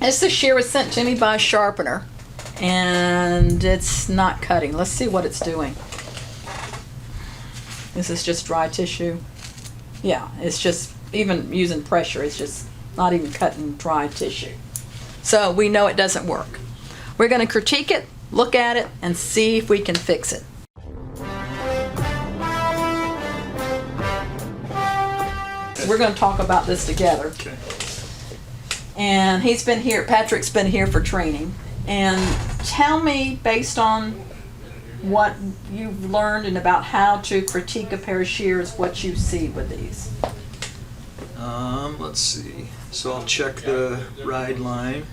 This shear was sent to me by a sharpener, and it's not cutting. Let's see what it's doing. This is just dry tissue. Yeah, it's just, even using pressure, it's just not even cutting dry tissue. So we know it doesn't work. We're going to critique it, look at it, and see if we can fix it. We're going to talk about this together. Okay. And he's been here, Patrick's been here for training. And tell me, based on what you've learned and about how to critique a pair of shears, what you see with these. Let's see. So I'll check the ride line.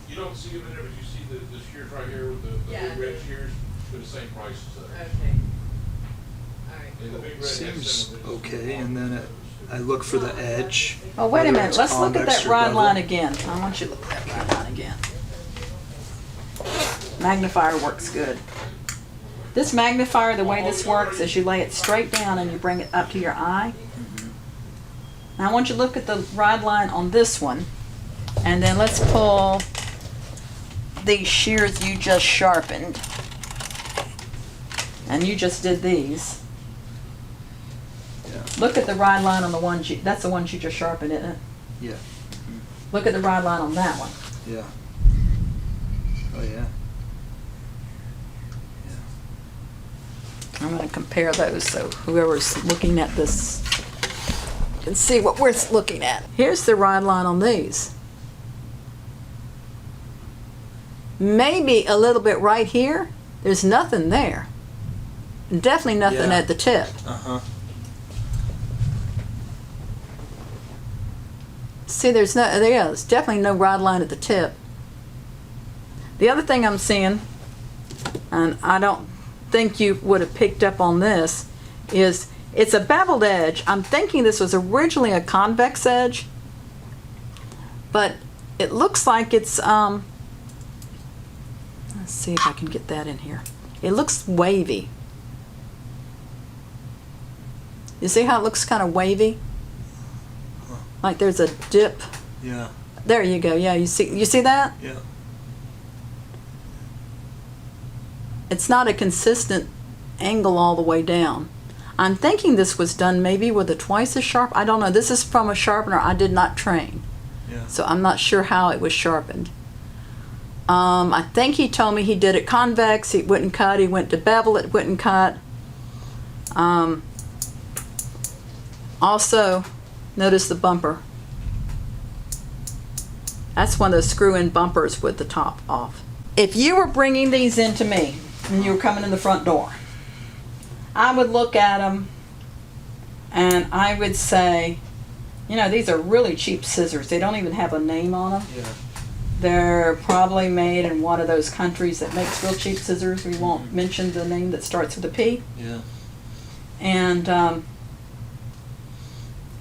You don't see them in there, but you see the shears right here with the big red shears. They're the same price as that. Okay. All right. And the big red Seems okay, and then I look for the edge. Oh, wait a whether minute. it's Let's look at convex that or ride bevel. line again. I want you to look at that ride line again. Magnifier works good. This magnifier, the way this works is you lay it straight down and you bring it up to your eye. Now I want you to look at the ride line on this one, and then let's pull these shears you just sharpened. And you just did these. Yeah. Look at the ride line on the ones you, that's the ones you just sharpened, isn't it? Yeah. Look at the ride line on that one. Yeah. Oh yeah. I'm going to compare those so whoever's looking at this can see what we're looking at. Here's the ride line on these. Maybe a little bit right here. There's nothing there. And definitely nothing Yeah. at the tip. See, there's definitely no ride line at the tip. The other thing I'm seeing, and I don't think you would have picked up on this, is it's a beveled edge. I'm thinking this was originally a convex edge, but it looks like it's let's see if I can get that in here. It looks wavy. You see how it looks kind of wavy? Like there's a dip. Yeah. There you go. Yeah, you see that? Yeah. It's not a consistent angle all the way down. I'm thinking this was done maybe with a twice as sharp. I don't know. This is from a sharpener I did not train. Yeah. So I'm not sure how it was sharpened. I think he told me he did it convex. It wouldn't cut. He went to bevel. It wouldn't cut. Also, notice the bumper. That's one of those screw-in bumpers with the top off. If you were bringing these into me and you were coming in the front door, I would look at them and I would say, you know, these are really cheap scissors. They don't even have a name on them. Yeah. They're probably made in one of those countries that makes real cheap scissors. We won't mention the name that starts with a P. Yeah. And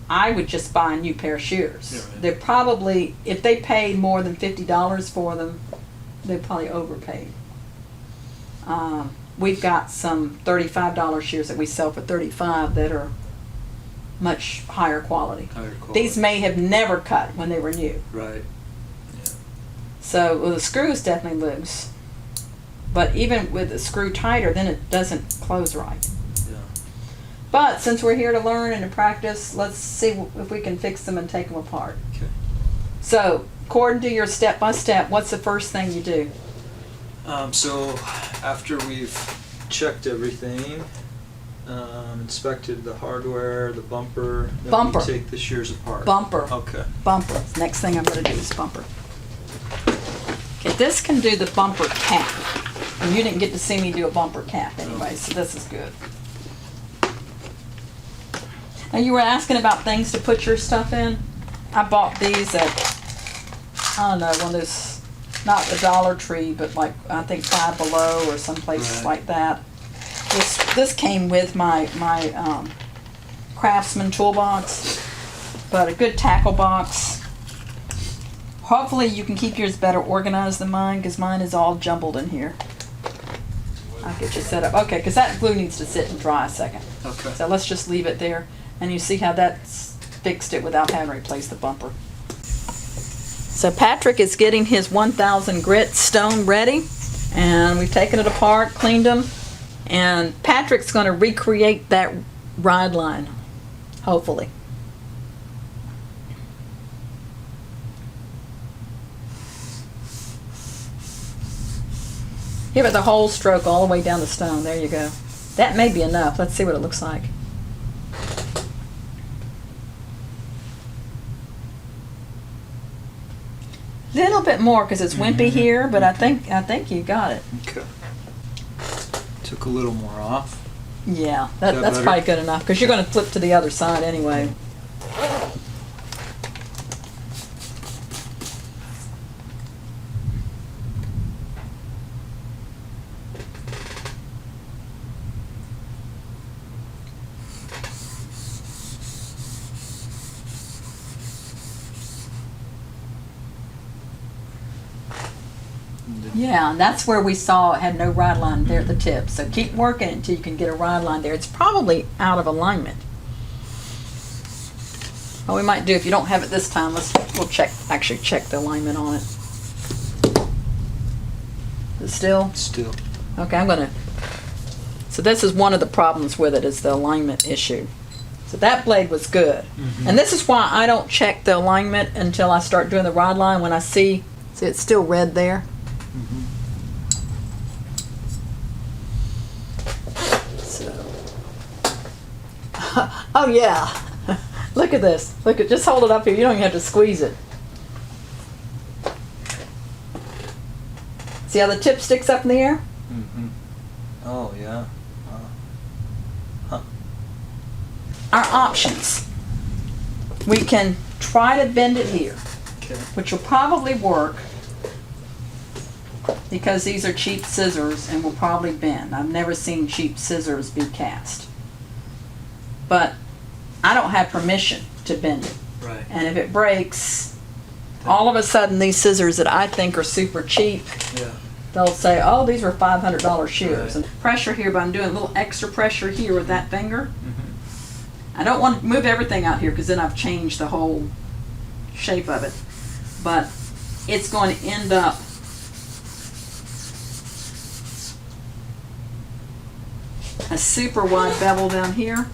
I would just buy a new pair of shears. Yeah, right. They're probably, if they paid more than $50 for them, they probably overpaid. We've got some $35 shears that we sell for $35 that are much higher quality. Higher quality. These may have never cut when they were new. Right. So well, the screw is definitely loose. But even with the screw tighter, then it doesn't close right. Yeah. But since we're here to learn and to practice, let's see if we can fix them and take them apart. Okay. So, according to your step-by-step, what's the first thing you do? So after we've checked everything, inspected the hardware, the bumper, then Bumper. we take the shears apart. Bumper. Okay. Bumper. Next thing I'm going to do is bumper. Okay, this can do the bumper cap. And you didn't get to see me do a bumper cap anyway, so this is good. Now you were asking about things to put your stuff in. I bought these at, I don't know, one of those, not the Dollar Tree, but like I think Five Below or some places Right. like that. This came with my Craftsman toolbox, but a good tackle box. Hopefully you can keep yours better organized than mine, because mine is all jumbled in here. I'll get you set up. Okay, because that glue needs to sit and dry a second. Okay. So let's just leave it there. And you see how that's fixed it without having to replace the bumper. So Patrick is getting his 1000 grit stone ready, and we've taken it apart, cleaned them, and Patrick's going to recreate that ride line, hopefully. Give it the whole stroke all the way down the stone. There you go. That may be enough. Let's see what it looks like. Little bit more because it's wimpy here, but I think you got it. Okay. Took a little more off. Yeah, Is that that's better? probably good enough because you're going to flip to the other side anyway. Yeah, and that's where we saw it had no ride line there at the tip. So keep working it until you can get a ride line there. It's probably out of alignment. What we might do if you don't have it this time, we'll check the alignment on it. Is it still? Still. Okay, I'm gonna. So this is one of the problems with it, is the alignment issue. So that blade was good, and this is why I don't check the alignment until I start doing the rod line. When I see it's still red there. So, oh yeah, look at this. Look at, just hold it up here. You don't even have to squeeze it. See how the tip sticks up in the air? Oh yeah. Our options. We can try to bend it here, Okay. which will probably work because these are cheap scissors and will probably bend. I've never seen cheap scissors be cast. But I don't have permission to bend it. Right. And if it breaks, all of a sudden these scissors that I think are super cheap, Yeah. they'll say, oh, these were $500 shears. Right. And pressure here, but I'm doing a little extra pressure here with that finger. I don't want to move everything out here because then I've changed the whole shape of it. But it's going to end up a super wide bevel down here.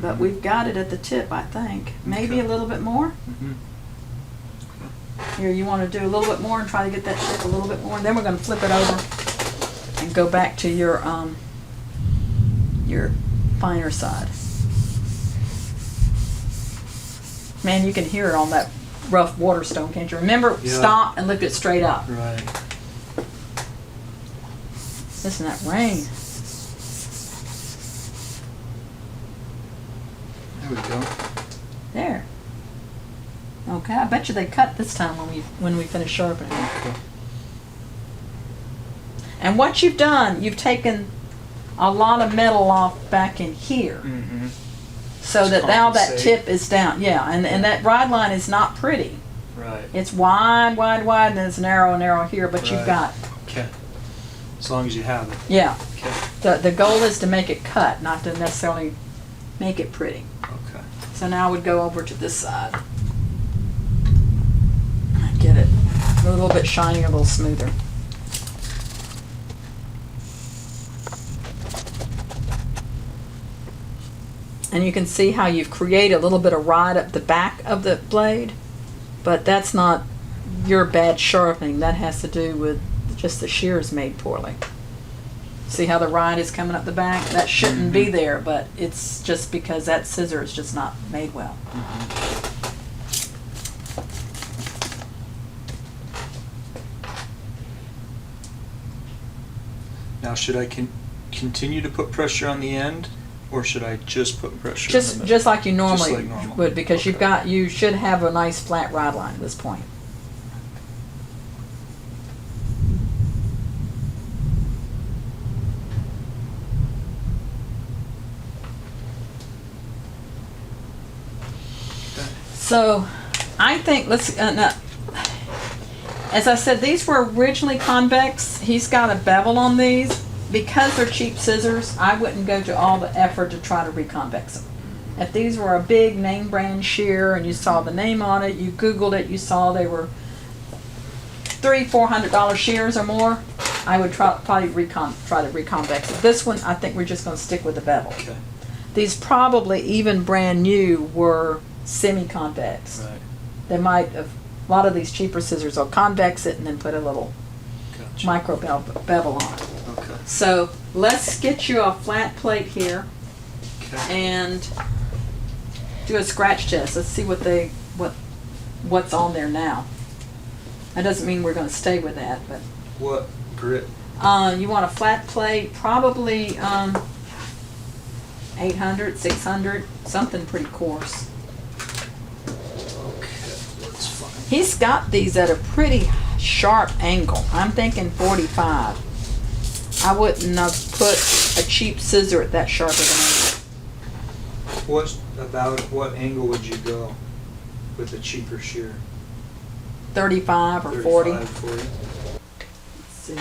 But we've got it at the tip, I think. Maybe a little bit more. Here, you want to do a little bit more and try to get that tip a little bit more. And then we're going to flip it over and go back to your finer side. Man, you can hear it on that rough water stone, can't you? Remember, Yeah. stop and lift it straight up. Right. Listen to that rain. There we go. There. Okay, I bet you they cut this time when we finish sharpening. Okay. And what you've done, you've taken a lot of metal off back in here. So Just that now that compensate. tip is down. Yeah, and that ride line is not pretty. Right. It's wide, wide, wide, and it's narrow, narrow here, but you've Right. got, Okay. As long as you have it. yeah. Okay. The goal is to make it cut, not to necessarily make it pretty. Okay. So now I would go over to this side. Get it a little bit shinier, a little smoother. And you can see how you've created a little bit of ride up the back of the blade, but that's not your bad sharpening. That has to do with just the shears made poorly. See how the ride is coming up the back? That shouldn't be there, but it's just because that scissor is just not made well. Now, should I continue to put pressure on the end, or should I just put pressure? in the Just middle? like you normally like normal. would, because Okay. you should have a nice flat ride line at this point. So, I think now, as I said, these were originally convex. He's got a bevel on these. Because they're cheap scissors, I wouldn't go to all the effort to try to reconvex them. If these were a big name brand shear and you saw the name on it, you Googled it, you saw they were $300-400 shears or more, I would try to reconvex it. This one, I think we're just going to stick with the bevel. Okay. These probably, even brand new, were semi-convex. Right. They might have, a lot of these cheaper scissors will convex it and then put a little Gotcha. micro bevel on it. Okay. So let's get you a flat plate here Okay. and do a scratch test. Let's see what's on there now. That doesn't mean we're going to stay with that, but What grit? you want a flat plate, probably 800, 600, something pretty coarse. Okay, that's fine. He's got these at a pretty sharp angle. I'm thinking 45. I wouldn't have put a cheap scissor at that sharp of an angle. What angle would you go with a cheaper shear? 35 or 40. 35, 40. Let's see.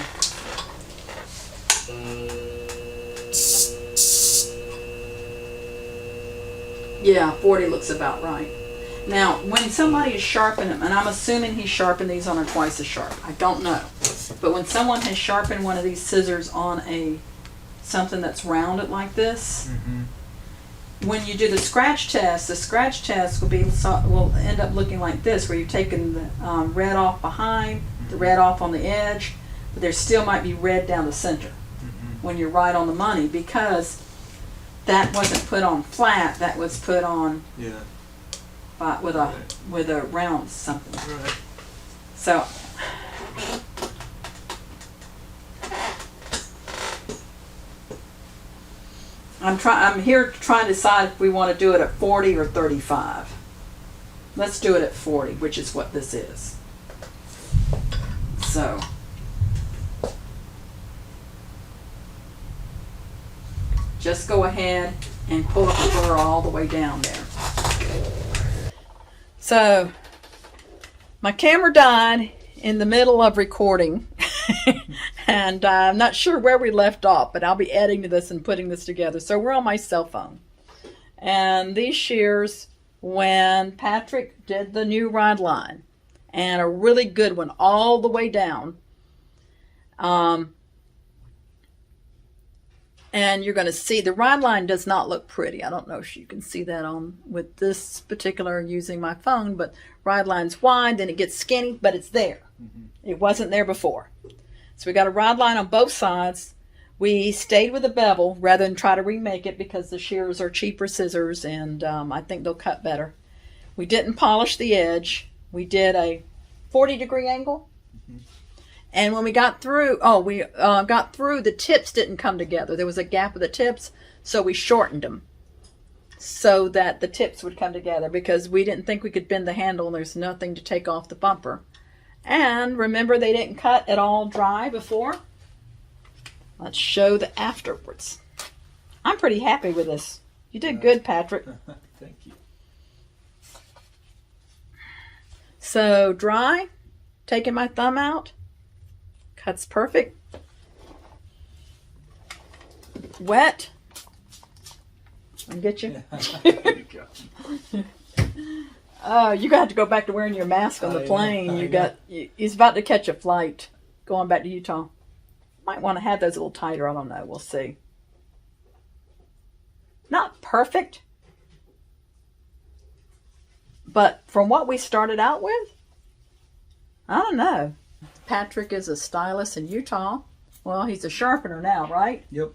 Yeah, 40 looks about right. Now, when somebody is sharpening them, and I'm assuming he sharpened these on a twice as sharp. I don't know. But when someone has sharpened one of these scissors on something that's rounded like this, when you do the scratch test will end up looking like this, where you've taken the red off behind, the red off on the edge, but there still might be red down the center when you're right on the money, because that wasn't put on flat, that was put on Yeah. with a round something. Right. So I'm here to try and decide if we want to do it at 40 or 35. Let's do it at 40, which is what this is. So just go ahead and pull up the burr all the way down there. So my camera died in the middle of recording and I'm not sure where we left off, but I'll be adding to this and putting this together. So we're on my cell phone. And these shears, when Patrick did the new rideline, and a really good one all the way down, and you're going to see the rideline does not look pretty. I don't know if you can see that on with this particular using my phone, but rideline's wide, then it gets skinny, but it's there. It wasn't there before. So we got a rideline on both sides. We stayed with a bevel rather than try to remake it because the shears are cheaper scissors and I think they'll cut better. We didn't polish the edge. We did a 40-degree angle. And when we got through, the tips didn't come together. There was a gap with the tips, so we shortened them so that the tips would come together because we didn't think we could bend the handle and there's nothing to take off the bumper. And remember, they didn't cut at all dry before. Let's show the afterwards. I'm pretty happy with this. You did good, Patrick. Thank you. So dry, taking my thumb out, cuts perfect. Wet, I'll get you. There you go. Oh, you're going to have to go back to wearing your mask on the plane. He's about to catch a flight going back to Utah. Might want to have those a little tighter. I don't know. We'll see. Not perfect. But from what we started out with, I don't know. Patrick is a stylist in Utah. Well, he's a sharpener now, right? Yep.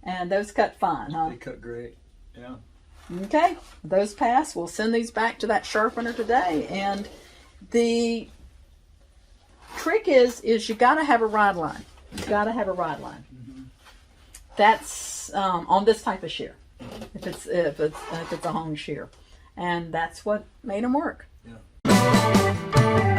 And those cut fine, huh? They cut great. Yeah. Okay, those pass. We'll send these back to that sharpener today. And the trick is you got to have a ride line. You got to have a ride line. That's on this type of shear. If it's a hung shear, and that's what made them work. Yeah.